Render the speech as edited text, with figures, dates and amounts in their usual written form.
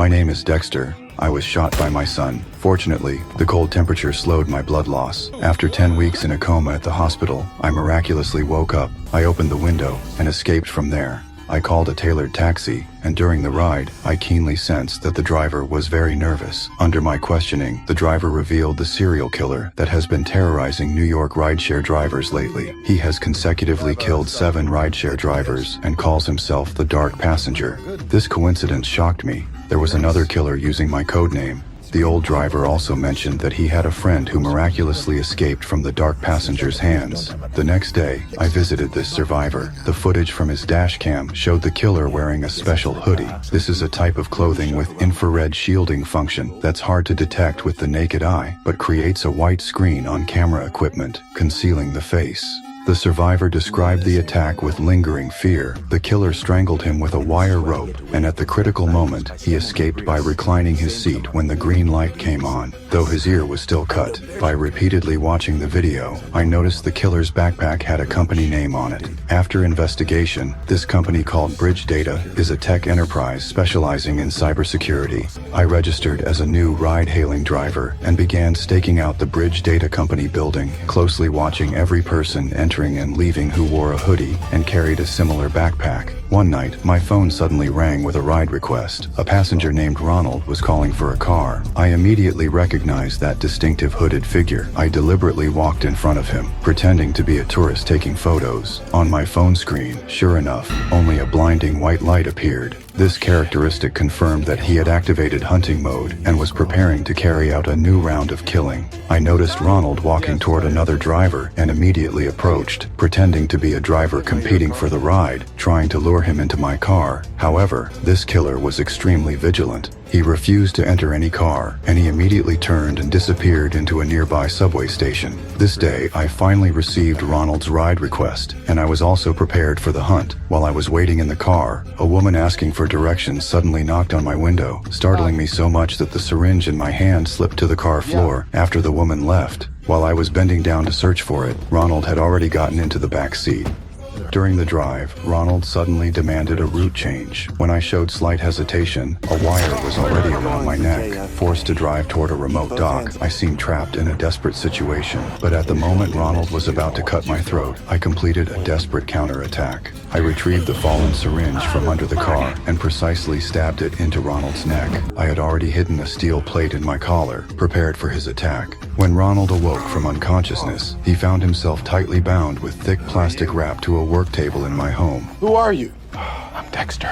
My name is Dexter. I was shot by my son. Fortunately, the cold temperature slowed my blood loss. After 10 weeks in a coma at the hospital, I miraculously woke up. I opened the window and escaped from there. I called a tailored taxi, and during the ride, I keenly sensed that the driver was very nervous. Under my questioning, the driver revealed the serial killer that has been terrorizing New York rideshare drivers lately. He has consecutively killed 7 rideshare drivers and calls himself the Dark Passenger. This coincidence shocked me. There was another killer using my code name. The old driver also mentioned that he had a friend who miraculously escaped from the Dark Passenger's hands. The next day, I visited this survivor. The footage from his dash cam showed the killer wearing a special hoodie. This is a type of clothing with infrared shielding function that's hard to detect with the naked eye, but creates a white screen on camera equipment, concealing the face. The survivor described the attack with lingering fear. The killer strangled him with a wire rope, and at the critical moment, he escaped by reclining his seat when the green light came on, though his ear was still cut. By repeatedly watching the video, I noticed the killer's backpack had a company name on it. After investigation, this company called Bridge Data is a tech enterprise specializing in cybersecurity. I registered as a new ride-hailing driver and began staking out the Bridge Data Company building, closely watching every person entering and leaving who wore a hoodie and carried a similar backpack. One night, my phone suddenly rang with a ride request. A passenger named Ronald was calling for a car. I immediately recognized that distinctive hooded figure. I deliberately walked in front of him, pretending to be a tourist taking photos. On my phone screen, sure enough, only a blinding white light appeared. This characteristic confirmed that he had activated hunting mode and was preparing to carry out a new round of killing. I noticed Ronald walking toward another driver and immediately approached, pretending to be a driver competing for the ride, trying to lure him into my car. However, this killer was extremely vigilant. He refused to enter any car, and he immediately turned and disappeared into a nearby subway station. This day, I finally received Ronald's ride request, and I was also prepared for the hunt. While I was waiting in the car, a woman asking for directions suddenly knocked on my window, startling me so much that the syringe in my hand slipped to the car floor after the woman left. While I was bending down to search for it, Ronald had already gotten into the back seat. During the drive, Ronald suddenly demanded a route change. When I showed slight hesitation, a wire was already around my neck. Forced to drive toward a remote dock, I seemed trapped in a desperate situation. But at the moment Ronald was about to cut my throat, I completed a desperate counterattack. I retrieved the fallen syringe from under the car and precisely stabbed it into Ronald's neck. I had already hidden a steel plate in my collar, prepared for his attack. When Ronald awoke from unconsciousness, he found himself tightly bound with thick plastic wrap to a work table in my home. Who are you? I'm Dexter.